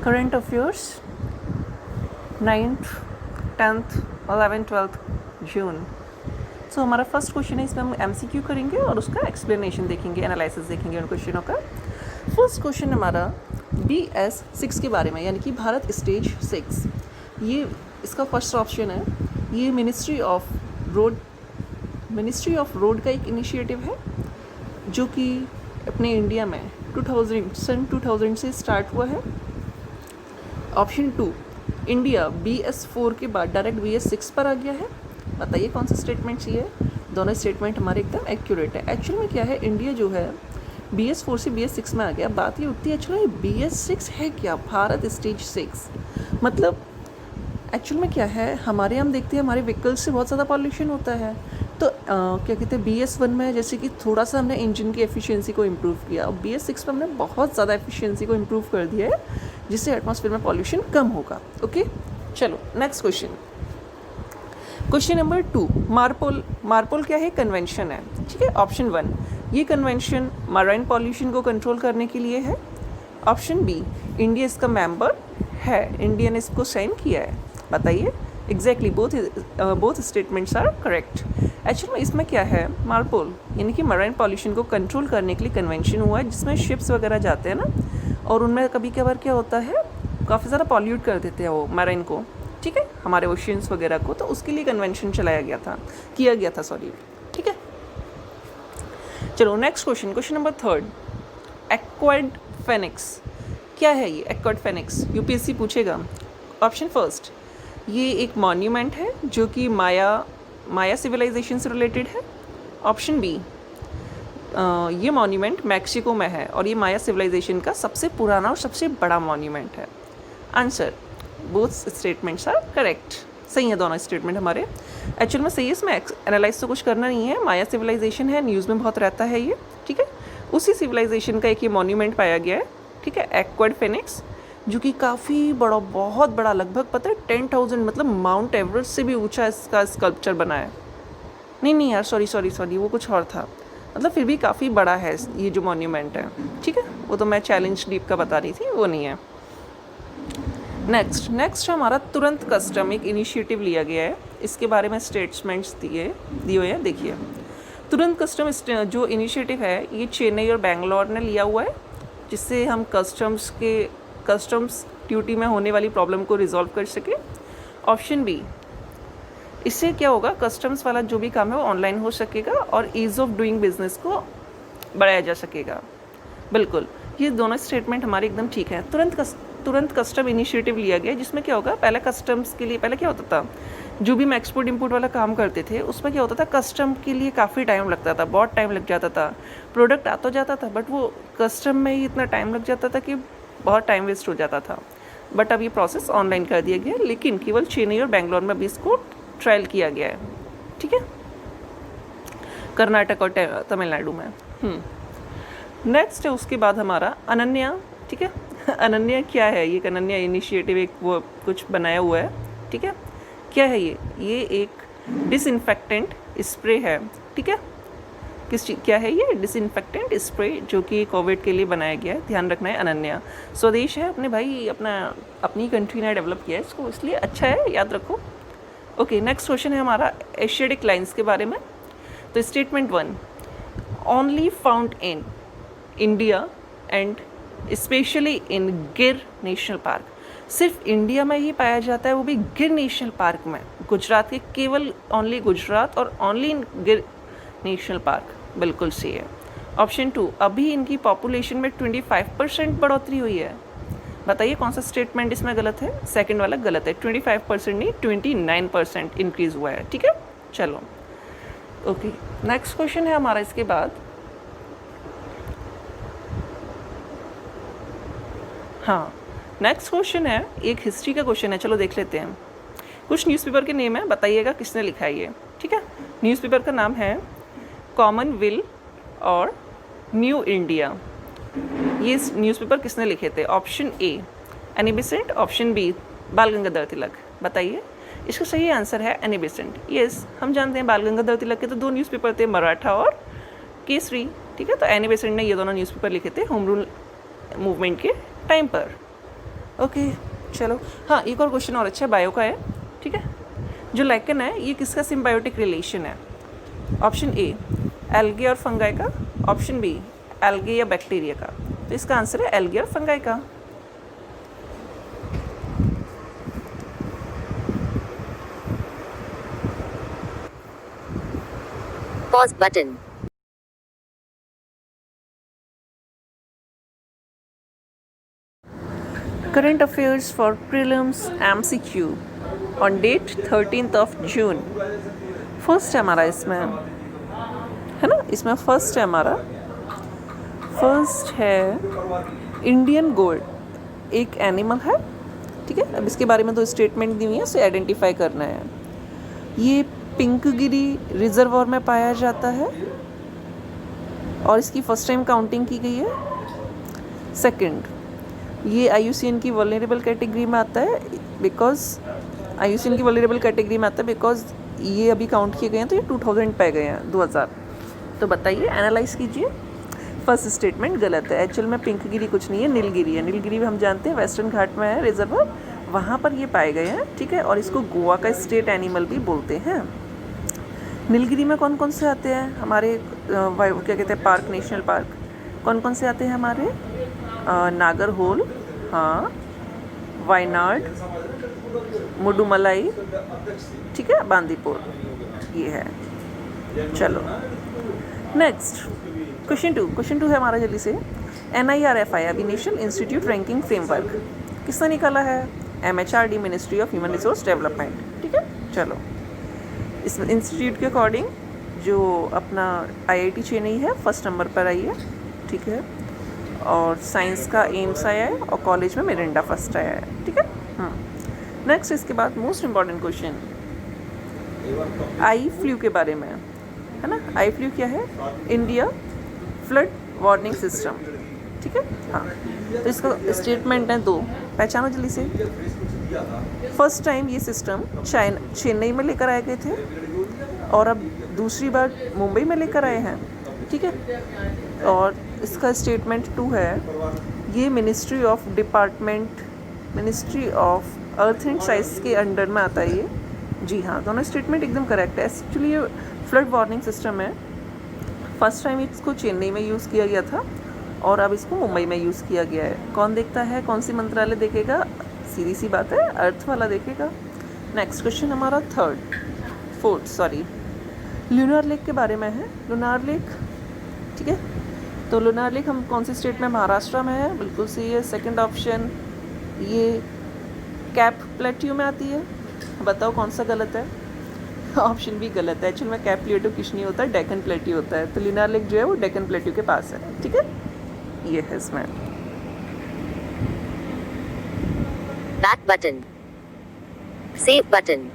Current affairs 9th 10th 11th 12th जून। सो हमारा first question है, इसमें हम एमसीक्यू करेंगे और उसका एक्सप्लेनेशन देखेंगे, एनालिसिस देखेंगे उन क्वेश्चनों का। फर्स्ट क्वेश्चन हमारा BS6 के बारे में, यानी कि भारत स्टेज 6। ये इसका फर्स्ट ऑप्शन है। ये मिनिस्ट्री ऑफ रोड का एक इनिशिएटिव है जो कि अपने इंडिया में 2000 से स्टार्ट हुआ है। ऑप्शन 2, इंडिया BS4 के बाद डायरेक्ट BS6 पर आ गया है। बताइए कौन सा स्टेटमेंट चाहिए। दोनों स्टेटमेंट हमारे एकदम एक्यूरेट है। एक्चुअल में क्या है, इंडिया जो है BS4 से BS6 में आ गया। बात ये उठती है एक्चुअली BS6 है क्या, भारत स्टेज 6 मतलब एक्चुअल में क्या है, हमारे यहाँ हम देखते हैं हमारे व्हीकल्स से बहुत ज़्यादा पॉल्यूशन होता है। तो क्या कहते हैं, BS1 में जैसे कि थोड़ा सा हमने इंजन की एफिशिएंसी को इम्प्रूव किया, और BS6 में हमने बहुत ज़्यादा एफिशिएंसी को इम्प्रूव कर दिया है, जिससे एटमॉस्फेयर में पॉल्यूशन कम होगा। ओके, चलो next question. Question number 2, MARPOL क्या है, कन्वेंशन है। ठीक है। ऑप्शन 1, ये कन्वेंशन मराइन पॉल्यूशन को कंट्रोल करने के लिए है। ऑप्शन बी, इंडिया इसका मेंबर है, इंडिया ने इसको साइन किया है। बताइए। Exactly both statements are correct. Actually में इसमें क्या है, मार्पोल यानी कि मराइन पॉल्यूशन को कंट्रोल करने के लिए कन्वेंशन हुआ है, जिसमें शिप्स वगैरह जाते हैं ना, और उनमें कभी कभार क्या होता है, काफ़ी ज़्यादा पॉल्यूट कर देते हैं वो मराइन को, ठीक है, हमारे ओशियंस वगैरह को। तो उसके लिए कन्वेंशन किया गया था सॉरी। ठीक है। चलो next question number 3, Aguada Fenix क्या है ये, एक्वाड फेनिक्स यूपीएससी पूछेगा। ऑप्शन फर्स्ट, ये एक मॉन्यूमेंट है जो कि माया सिविलाइजेशन से रिलेटेड है। ऑप्शन बी, ये मॉन्यूमेंट मैक्सिको में है और ये माया सिविलाइजेशन का सबसे पुराना और सबसे बड़ा मॉन्यूमेंट है। Answer, both statements are correct. सही है दोनों स्टेटमेंट हमारे। एक्चुअल में सही है, इसमें एनालाइज तो कुछ करना नहीं है। माया सिविलाइजेशन है, न्यूज़ में बहुत रहता है ये। ठीक है। उसी सिविलाइजेशन का एक ये मॉन्यूमेंट पाया गया है। ठीक है, एक्वाड फेनिक्स, जो कि काफ़ी बड़ा, बहुत बड़ा, लगभग पता है 10,000 मतलब माउंट एवरेस्ट से भी ऊंचा इसका स्कल्पचर बना है। नहीं यार, सॉरी वो कुछ और था। मतलब फिर भी काफ़ी बड़ा है ये जो मॉन्यूमेंट है। ठीक है, वो तो मैं चैलेंज डीप का बता रही थी, वो नहीं है। नेक्स्ट हमारा तुरंत कस्टम एक इनिशिएटिव लिया गया है। इसके बारे में स्टेटमेंट्स दिए हुए हैं। देखिए, तुरंत कस्टम जो इनिशिएटिव है ये चेन्नई और बेंगलोर ने लिया हुआ है, जिससे हम कस्टम्स ड्यूटी में होने वाली प्रॉब्लम को रिजॉल्व कर सके। ऑप्शन बी, इससे क्या होगा, कस्टम्स वाला जो भी काम है वो ऑनलाइन हो सकेगा और ईज़ ऑफ डूइंग बिजनेस को बढ़ाया जा सकेगा। बिल्कुल, ये दोनों स्टेटमेंट हमारे एकदम ठीक है। तुरंत कस्टम इनिशिएटिव लिया गया, जिसमें क्या होगा, पहले कस्टम्स के लिए, पहले क्या होता था, जो भी हम एक्सपोर्ट इंपोर्ट वाला काम करते थे उसमें क्या होता था, कस्टम के लिए काफ़ी टाइम लगता था, बहुत टाइम लग जाता था। प्रोडक्ट आ तो जाता था, बट वो कस्टम में ही इतना टाइम लग जाता था कि बहुत टाइम वेस्ट हो जाता था। बट अब ये प्रोसेस ऑनलाइन कर दिया गया है, लेकिन केवल चेन्नई और बेंगलोर में भी इसको ट्रायल किया गया है। ठीक है, कर्नाटक और तमिलनाडु में। नेक्स्ट है उसके बाद हमारा अनन्या। ठीक है, अनन्या क्या है, ये अनन्या इनिशिएटिव एक वो कुछ बनाया हुआ है। ठीक है, क्या है ये एक डिसइंफेक्टेंट स्प्रे है। ठीक है, क्या है ये, डिसइंफेक्टेंट स्प्रे जो कि कोविड के लिए बनाया गया है। ध्यान रखना है, अनन्या स्वदेश है, अपने भाई अपनी कंट्री ने डेवलप किया है इसको, इसलिए अच्छा है, याद रखो। ओके, नेक्स्ट क्वेश्चन है हमारा एशियाटिक लाइन्स के बारे में। तो statement 1, only found in India and specially in गिर नेशनल पार्क। सिर्फ इंडिया में ही पाया जाता है, वो भी गिर नेशनल पार्क में, गुजरात के, केवल ओनली गुजरात और ओनली इन गिर नेशनल पार्क। बिल्कुल सही है। ऑप्शन 2, अभी इनकी पॉपुलेशन में 25% बढ़ोतरी हुई है। बताइए कौन सा स्टेटमेंट इसमें गलत है। सेकंड वाला गलत है, 25% नहीं 29% इंक्रीज हुआ है। ठीक है, चलो ओके, नेक्स्ट क्वेश्चन है हमारा इसके बाद। हाँ, नेक्स्ट क्वेश्चन है एक हिस्ट्री का क्वेश्चन है, चलो देख लेते हैं। कुछ न्यूज़पेपर के नेम है, बताइएगा किसने लिखा है ये। ठीक है, न्यूज़पेपर का नाम है कॉमनवेल्थ और न्यू इंडिया। ये न्यूज़पेपर किसने लिखे थे। Option A, Annie Besant. Option B, Bal Gangadhar तिलक। बताइए, इसका सही आंसर है एनी बेसेंट। यस, हम जानते हैं बाल गंगाधर तिलक के तो 2 न्यूज़पेपर थे, मराठा और केसरी। ठीक है, तो एनी बेसेंट ने ये दोनों न्यूज़पेपर लिखे थे होम रूल मूवमेंट के टाइम पर। ओके चलो, हाँ एक और क्वेश्चन और अच्छा है, बायो का है, ठीक है। जो लाइकन है ये किसका सिम्बायोटिक रिलेशन है? ऑप्शन ए एल्गे और फंगाई का, ऑप्शन बी एल्गे या बैक्टीरिया का। तो इसका आंसर है एल्गे और फंगाई का। Pause button. Current affairs for prelims MCQ on date 13th of June। First है हमारा इसमें, है ना, इसमें फर्स्ट है हमारा, फर्स्ट है इंडियन गोल्ड एक एनिमल है, ठीक है। अब इसके बारे में 2 स्टेटमेंट दी हुई है, उसे आइडेंटिफाई करना है। ये पिंकगिरी रिजर्वॉर में पाया जाता है और इसकी फर्स्ट टाइम काउंटिंग की गई है। सेकंड, ये IUCN की वल्नरेबल कैटेगरी में आता है बिकॉज IUCN की वल्नरेबल कैटेगरी में आता है बिकॉज ये अभी काउंट किए गए हैं तो ये 2000 पे गए हैं, 2000। तो बताइए, एनालाइज कीजिए। फर्स्ट स्टेटमेंट गलत है, एक्चुअल में पिंकगिरी कुछ नहीं है, नीलगिरी है। नीलगिरी हम जानते हैं वेस्टर्न घाट में है रिजर्वर, वहाँ पर ये पाए गए हैं, ठीक है। और इसको गोवा का स्टेट एनिमल भी बोलते हैं। नीलगिरी में कौन कौन से आते हैं हमारे क्या कहते हैं पार्क, नेशनल पार्क कौन कौन से आते हैं हमारे? नागरहोल, हाँ, वायनाड, मुडुमलाई, ठीक है, बांदीपुर, ये है। चलो नेक्स्ट क्वेश्चन टू है हमारा, जल्दी से। NIRFI अभी नेशनल इंस्टीट्यूट रैंकिंग फ्रेमवर्क किसने निकाला है? MHRD, ministry of human resource development, ठीक है। चलो, इस इंस्टीट्यूट के अकॉर्डिंग जो अपना IIT चेन्नई है फर्स्ट नंबर पर आई है, ठीक है। और साइंस का एम्स आया है और कॉलेज में मिरिंडा फर्स्ट आया है, ठीक है। नेक्स्ट इसके बाद most important question eye flu के बारे में, है ना। आई फ्लू क्या है? इंडिया फ्लड वार्निंग सिस्टम, ठीक है। हाँ, तो इसका स्टेटमेंट है 2, पहचानो जल्दी से। फर्स्ट टाइम ये सिस्टम चेन्नई में लेकर आए गए थे और अब दूसरी बार मुंबई में लेकर आए हैं, ठीक है। और इसका स्टेटमेंट 2 है, ये ministry of earth and science के अंडर में आता है ये। जी हाँ, दोनों स्टेटमेंट एकदम करेक्ट है। एक्चुअली ये फ्लड वार्निंग सिस्टम है, फर्स्ट टाइम इसको चेन्नई में यूज़ किया गया था और अब इसको मुंबई में यूज़ किया गया है। कौन देखता है, कौन सी मंत्रालय देखेगा? सीधी सी बात है, अर्थ वाला देखेगा। नेक्स्ट क्वेश्चन हमारा फोर्थ लूनार लेक के बारे में है। लूनार लेक, ठीक है। तो लूनार लेक हम कौन सी स्टेट में? महाराष्ट्र में है, बिल्कुल सही है। सेकंड ऑप्शन, ये कैप प्लेट्यू में आती है। बताओ कौन सा गलत है? ऑप्शन भी गलत है, एक्चुअल में कैप प्लेट्यू कुछ नहीं होता है, डेक्कन प्लेट्यू होता है। तो लूनार लेक जो है वो डेक्कन प्लेट्यू के पास है, ठीक है। ये है इसमें। Back button. Save button.